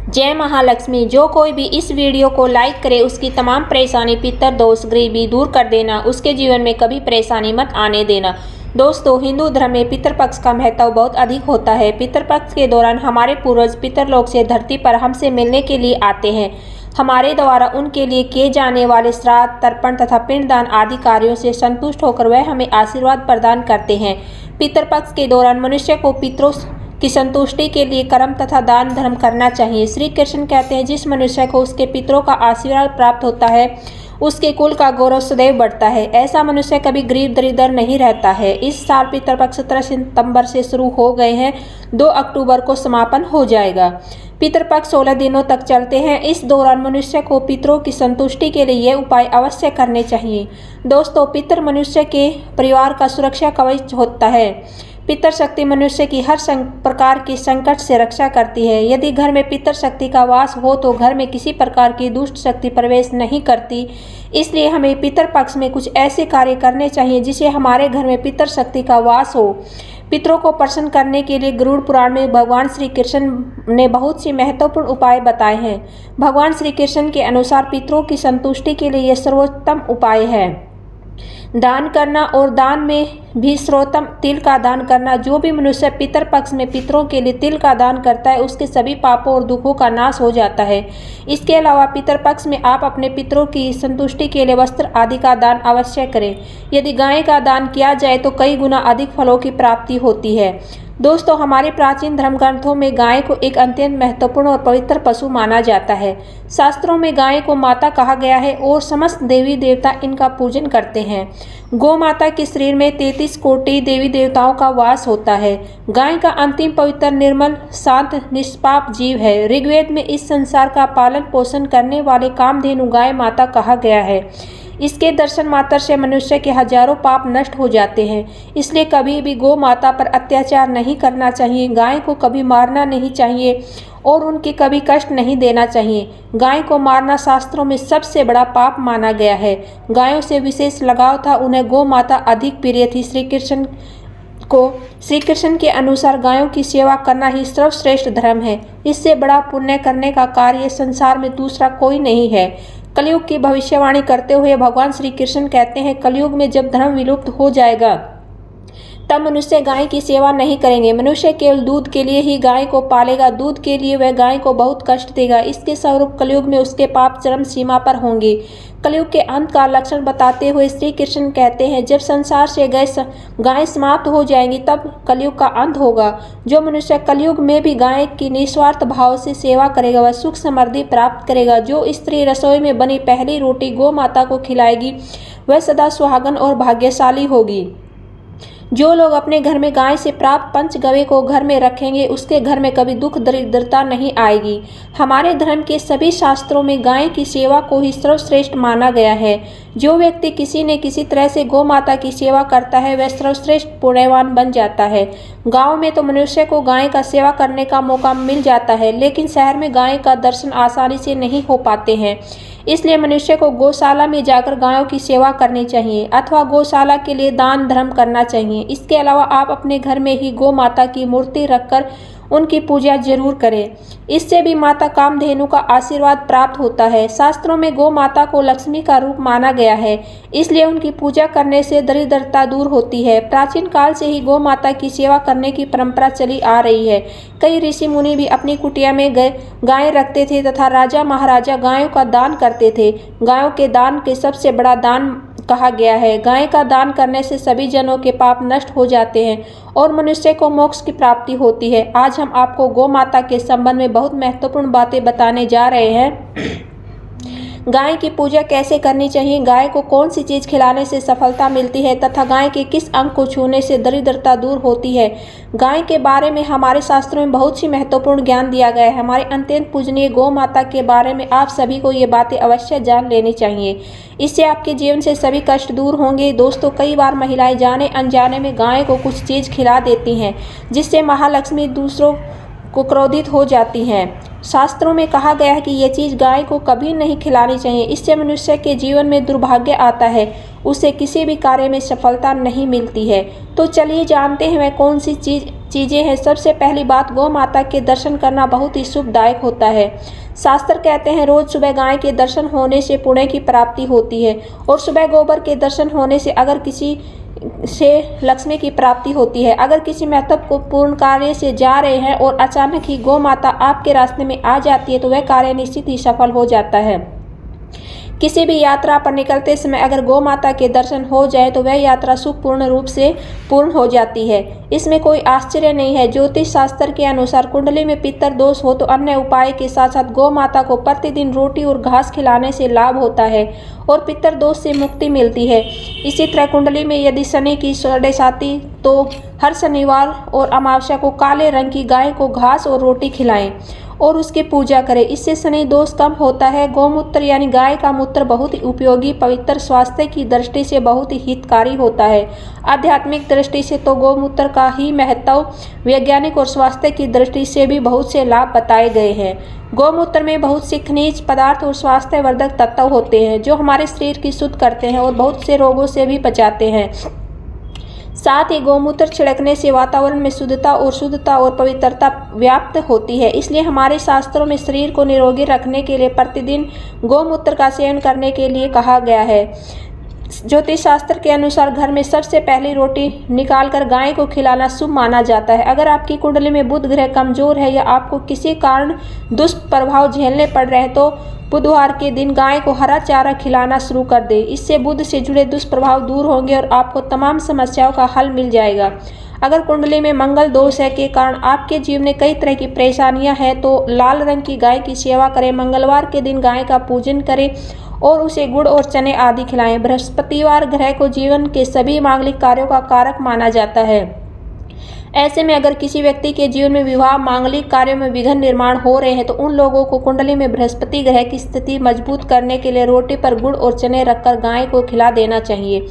जय महालक्ष्मी। जो कोई भी इस वीडियो को लाइक करे उसकी तमाम परेशानी, पितर दोष, गरीबी दूर कर देना, उसके जीवन में कभी परेशानी मत आने देना। दोस्तों, हिंदू धर्म में पितरपक्ष का महत्व बहुत अधिक होता है। पितरपक्ष के दौरान हमारे पूर्वज पितरलोक से धरती पर हमसे मिलने के लिए आते हैं। हमारे द्वारा उनके लिए किए जाने वाले श्राद्ध, तर्पण तथा पिंडदान आदि कार्यों से संतुष्ट होकर वह हमें आशीर्वाद प्रदान करते हैं। पितरपक्ष के दौरान मनुष्य को पितरों की संतुष्टि के लिए कर्म तथा दान धर्म करना चाहिए। श्री कृष्ण कहते हैं, जिस मनुष्य को उसके पितरों का आशीर्वाद प्राप्त होता है उसके कुल का गौरव सदैव बढ़ता है। ऐसा मनुष्य कभी गरीब दरिद्र नहीं रहता है। इस साल पितरपक्ष 17 सितंबर से शुरू हो गए हैं, 2 अक्टूबर को समापन हो जाएगा। पितरपक्ष 16 दिनों तक चलते हैं। इस दौरान मनुष्य को पितरों की संतुष्टि के लिए ये उपाय अवश्य करने चाहिए। दोस्तों, पितर मनुष्य के परिवार का सुरक्षा कवच होता है। पितर शक्ति मनुष्य की हर प्रकार की संकट से रक्षा करती है। यदि घर में पितर शक्ति का वास हो तो घर में किसी प्रकार की दुष्ट शक्ति प्रवेश नहीं करती। इसलिए हमें पितर पक्ष में कुछ ऐसे कार्य करने चाहिए जिससे हमारे घर में पितर शक्ति का वास हो। पितरों को प्रसन्न करने के लिए गरुड़ पुराण में भगवान श्री कृष्ण ने बहुत सी महत्वपूर्ण उपाय बताए हैं। भगवान श्री कृष्ण के अनुसार पितरों की संतुष्टि के लिए यह सर्वोत्तम उपाय है दान करना, और दान में भी सर्वोत्तम तिल का दान करना। जो भी मनुष्य पितर पक्ष में पितरों के लिए तिल का दान करता है उसके सभी पापों और दुखों का नाश हो जाता है। इसके अलावा पितर पक्ष में आप अपने पितरों की संतुष्टि के लिए वस्त्र आदि का दान अवश्य करें। यदि गाय का दान किया जाए तो कई गुना अधिक फलों की प्राप्ति होती है। दोस्तों, हमारे प्राचीन धर्म ग्रंथों में गाय को एक अत्यंत महत्वपूर्ण और पवित्र पशु माना जाता है। शास्त्रों में गाय को माता कहा गया है और समस्त देवी देवता इनका पूजन करते हैं। गौ माता के शरीर में 33 कोटि देवी देवताओं का वास होता है। गाय का अंतिम पवित्र, निर्मल, शांत, निष्पाप जीव है। ऋग्वेद में इस संसार का पालन पोषण करने वाले कामधेनु गाय माता कहा गया है। इसके दर्शन मात्र से मनुष्य के हजारों पाप नष्ट हो जाते हैं। इसलिए कभी भी गौ माता पर अत्याचार नहीं करना चाहिए। गाय को कभी मारना नहीं चाहिए और उनके कभी कष्ट नहीं देना चाहिए। गाय को मारना शास्त्रों में सबसे बड़ा पाप माना गया है। गायों से विशेष लगाव था, उन्हें गौ माता अधिक प्रिय थी। श्री कृष्ण के अनुसार गायों की सेवा करना ही सर्वश्रेष्ठ धर्म है। इससे बड़ा पुण्य करने का कार्य संसार में दूसरा कोई नहीं है। कलयुग की भविष्यवाणी करते हुए भगवान श्री कृष्ण कहते हैं, कलयुग में जब धर्म विलुप्त हो जाएगा तब मनुष्य गाय की सेवा नहीं करेंगे। मनुष्य केवल दूध के लिए ही गाय को पालेगा। दूध के लिए वह गाय को बहुत कष्ट देगा। इसके स्वरूप कलयुग में उसके पाप चरम सीमा पर होंगे। कलयुग के अंत का लक्षण बताते हुए श्री कृष्ण कहते हैं, जब संसार से गाय समाप्त हो जाएंगी तब कलयुग का अंत होगा। जो मनुष्य कलयुग में भी गाय की निस्वार्थ भाव से सेवा करेगा वह सुख समृद्धि प्राप्त करेगा। जो स्त्री रसोई में बनी पहली रोटी गौ माता को खिलाएगी वह सदा सुहागन और भाग्यशाली होगी। जो लोग अपने घर में गाय से प्राप्त पंचगव्य को घर में रखेंगे उसके घर में कभी दुख दरिद्रता नहीं आएगी। हमारे धर्म के सभी शास्त्रों में गाय की सेवा को ही सर्वश्रेष्ठ माना गया है। जो व्यक्ति किसी न किसी तरह से गौ माता की सेवा करता है वह सर्वश्रेष्ठ पुण्यवान बन जाता है। गाँव में तो मनुष्य को गाय का सेवा करने का मौका मिल जाता है, लेकिन शहर में गाय का दर्शन आसानी से नहीं हो पाते हैं। इसलिए मनुष्य को गौशाला में जाकर गायों की सेवा करनी चाहिए अथवा गौशाला के लिए दान धर्म करना चाहिए। इसके अलावा आप अपने घर में ही गौ माता की मूर्ति रखकर उनकी पूजा जरूर करें। इससे भी माता कामधेनु का आशीर्वाद प्राप्त होता है। शास्त्रों में गौ माता को लक्ष्मी का रूप माना गया है, इसलिए उनकी पूजा करने से दरिद्रता दूर होती है। प्राचीन काल से ही गौ माता की सेवा करने की परंपरा चली आ रही है। कई ऋषि मुनि भी अपनी कुटिया में गाय रखते थे तथा राजा महाराजा गायों का दान करते थे। गायों के दान के सबसे बड़ा दान कहा गया है। गाय का दान करने से सभी जनों के पाप नष्ट हो जाते हैं और मनुष्य को मोक्ष की प्राप्ति होती है। आज हम आपको गौ माता के संबंध में बहुत महत्वपूर्ण बातें बताने जा रहे हैं। गाय की पूजा कैसे करनी चाहिए, गाय को कौन सी चीज़ खिलाने से सफलता मिलती है तथा गाय के किस अंग को छूने से दरिद्रता दूर होती है। गाय के बारे में हमारे शास्त्रों में बहुत सी महत्वपूर्ण ज्ञान दिया गया है। हमारे अत्यंत पूजनीय गौ माता के बारे में आप सभी को ये बातें अवश्य जान लेनी चाहिए। इससे आपके जीवन से सभी कष्ट दूर होंगे। दोस्तों, कई बार महिलाएं जाने अनजाने में गाय को कुछ चीज़ खिला देती हैं जिससे महालक्ष्मी दूसरों को क्रोधित हो जाती हैं। शास्त्रों में कहा गया है कि ये चीज़ गाय को कभी नहीं खिलानी चाहिए। इससे मनुष्य के जीवन में दुर्भाग्य आता है उसे किसी भी कार्य में सफलता नहीं मिलती है। तो चलिए जानते हैं वह कौन सी चीज़ें हैं। सबसे पहली बात, गौ माता के दर्शन करना बहुत ही शुभदायक होता है। शास्त्र कहते हैं रोज सुबह गाय के दर्शन होने से पुण्य की प्राप्ति होती है और सुबह गोबर के दर्शन होने से लक्ष्मी की प्राप्ति होती है। अगर किसी महत्वपूर्ण कार्य से जा रहे हैं और अचानक ही गौ माता आपके रास्ते में आ जाती है तो वह कार्य निश्चित ही सफल हो जाता है। किसी भी यात्रा पर निकलते समय अगर गौ माता के दर्शन हो जाए तो वह यात्रा सुखपूर्ण रूप से पूर्ण हो जाती है। इसमें कोई आश्चर्य नहीं है। ज्योतिष शास्त्र के अनुसार कुंडली में पितर दोष हो तो अन्य उपाय के साथ साथ गौ माता को प्रतिदिन रोटी और घास खिलाने से लाभ होता है और पितर दोष से मुक्ति मिलती है। इसी तरह कुंडली में यदि शनि की साढ़े तो हर शनिवार और अमावस्या को काले रंग की गाय को घास और रोटी खिलाएं और उसकी पूजा करें। इससे शनि दोष कम होता है। गौमूत्र यानी गाय का मूत्र बहुत ही उपयोगी, पवित्र, स्वास्थ्य की दृष्टि से बहुत ही हितकारी होता है। आध्यात्मिक दृष्टि से तो गौमूत्र का ही महत्व वैज्ञानिक और स्वास्थ्य की दृष्टि से भी बहुत से लाभ बताए गए हैं। गौमूत्र में बहुत से खनिज पदार्थ और स्वास्थ्यवर्धक तत्व होते हैं जो हमारे शरीर की शुद्ध करते हैं और बहुत से रोगों से भी बचाते हैं। साथ ही गौमूत्र छिड़कने से वातावरण में शुद्धता और पवित्रता व्याप्त होती है। इसलिए हमारे शास्त्रों में शरीर को निरोगी रखने के लिए प्रतिदिन गौमूत्र का सेवन करने के लिए कहा गया है। ज्योतिष शास्त्र के अनुसार घर में सबसे पहली रोटी निकालकर गाय को खिलाना शुभ माना जाता है। अगर आपकी कुंडली में बुध ग्रह कमजोर है या आपको किसी कारण दुष्प्रभाव झेलने पड़ रहे हैं तो बुधवार के दिन गाय को हरा चारा खिलाना शुरू कर दे। इससे बुध से जुड़े दुष्प्रभाव दूर होंगे और आपको तमाम समस्याओं का हल मिल जाएगा। अगर कुंडली में मंगल दोष है के कारण आपके जीवन में कई तरह की परेशानियां हैं तो लाल रंग की गाय की सेवा करें। मंगलवार के दिन गाय का पूजन करें और उसे गुड़ और चने आदि खिलाएं। बृहस्पतिवार ग्रह को जीवन के सभी मांगलिक कार्यों का कारक माना जाता है। ऐसे में अगर किसी व्यक्ति के जीवन में विवाह मांगलिक कार्यों में विघ्न निर्माण हो रहे हैं तो उन लोगों को कुंडली में बृहस्पति ग्रह की स्थिति मजबूत करने के लिए रोटी पर गुड़ और चने रखकर गाय को खिला देना चाहिए।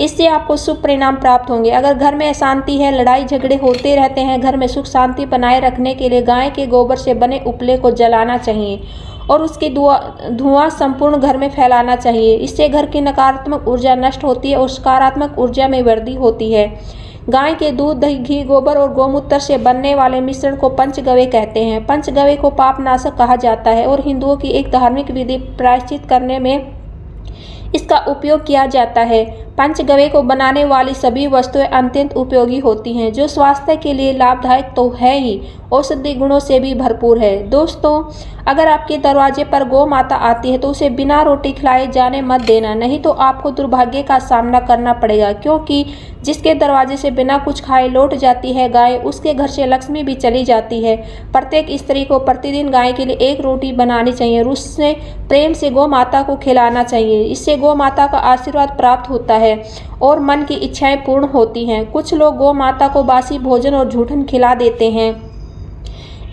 इससे आपको शुभ परिणाम प्राप्त होंगे। अगर घर में अशांति है, लड़ाई झगड़े होते रहते हैं, घर में सुख शांति बनाए रखने के लिए गाय के गोबर से बने उपले को जलाना चाहिए और उसकी धुआं संपूर्ण घर में फैलाना चाहिए। इससे घर की नकारात्मक ऊर्जा नष्ट होती है और सकारात्मक ऊर्जा में वृद्धि होती है। गाय के दूध, दही, घी, गोबर और गौमूत्र से बनने वाले मिश्रण को पंचगव्य कहते हैं। पंचगव्य को पापनाशक कहा जाता है और हिंदुओं की एक धार्मिक विधि प्रायश्चित करने में इसका उपयोग किया जाता है। पंचगव्य को बनाने वाली सभी वस्तुएं अत्यंत उपयोगी होती हैं जो स्वास्थ्य के लिए लाभदायक तो है ही, औषधि गुणों से भी भरपूर है। दोस्तों, अगर आपके दरवाजे पर गौ माता आती है तो उसे बिना रोटी खिलाए जाने मत देना, नहीं तो आपको दुर्भाग्य का सामना करना पड़ेगा। क्योंकि जिसके दरवाजे से बिना कुछ खाए लौट जाती है गाय, उसके घर से लक्ष्मी भी चली जाती है। प्रत्येक स्त्री को प्रतिदिन गाय के लिए एक रोटी बनानी चाहिए और उससे प्रेम से गौ माता को खिलाना चाहिए। इससे गौ माता का आशीर्वाद प्राप्त होता है और मन की इच्छाएं पूर्ण होती हैं। कुछ लोग गौ माता को बासी भोजन और झूठन खिला देते हैं,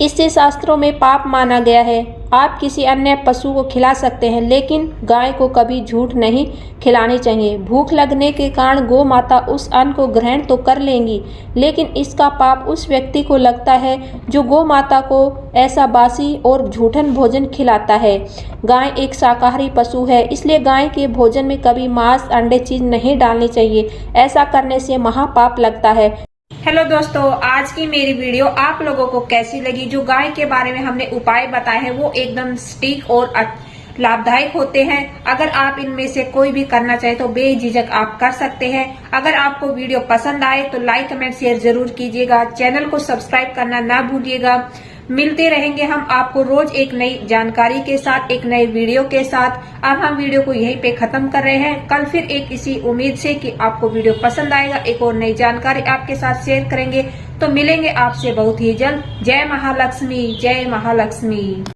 इससे शास्त्रों में पाप माना गया है। आप किसी अन्य पशु को खिला सकते हैं लेकिन गाय को कभी झूठ नहीं खिलानी चाहिए। भूख लगने के कारण गौ माता उस अन्न को ग्रहण तो कर लेंगी लेकिन इसका पाप उस व्यक्ति को लगता है जो गौ माता को ऐसा बासी और झूठन भोजन खिलाता है। गाय एक शाकाहारी पशु है, इसलिए गाय के भोजन में कभी मांस, अंडे चीज नहीं डालनी चाहिए। ऐसा करने से महापाप लगता है। हेलो दोस्तों, आज की मेरी वीडियो आप लोगों को कैसी लगी? जो गाय के बारे में हमने उपाय बताए हैं वो एकदम सटीक और लाभदायक होते हैं। अगर आप इनमें से कोई भी करना चाहे तो बेझिझक आप कर सकते हैं। अगर आपको वीडियो पसंद आए तो लाइक, कमेंट, शेयर जरूर कीजिएगा। चैनल को सब्सक्राइब करना ना भूलिएगा। मिलते रहेंगे हम आपको रोज एक नई जानकारी के साथ, एक नए वीडियो के साथ। अब हम वीडियो को यहीं पे खत्म कर रहे हैं। कल फिर एक इसी उम्मीद से कि आपको वीडियो पसंद आएगा, एक और नई जानकारी आपके साथ शेयर करेंगे। तो मिलेंगे आपसे बहुत ही जल्द। जय महालक्ष्मी, जय महालक्ष्मी।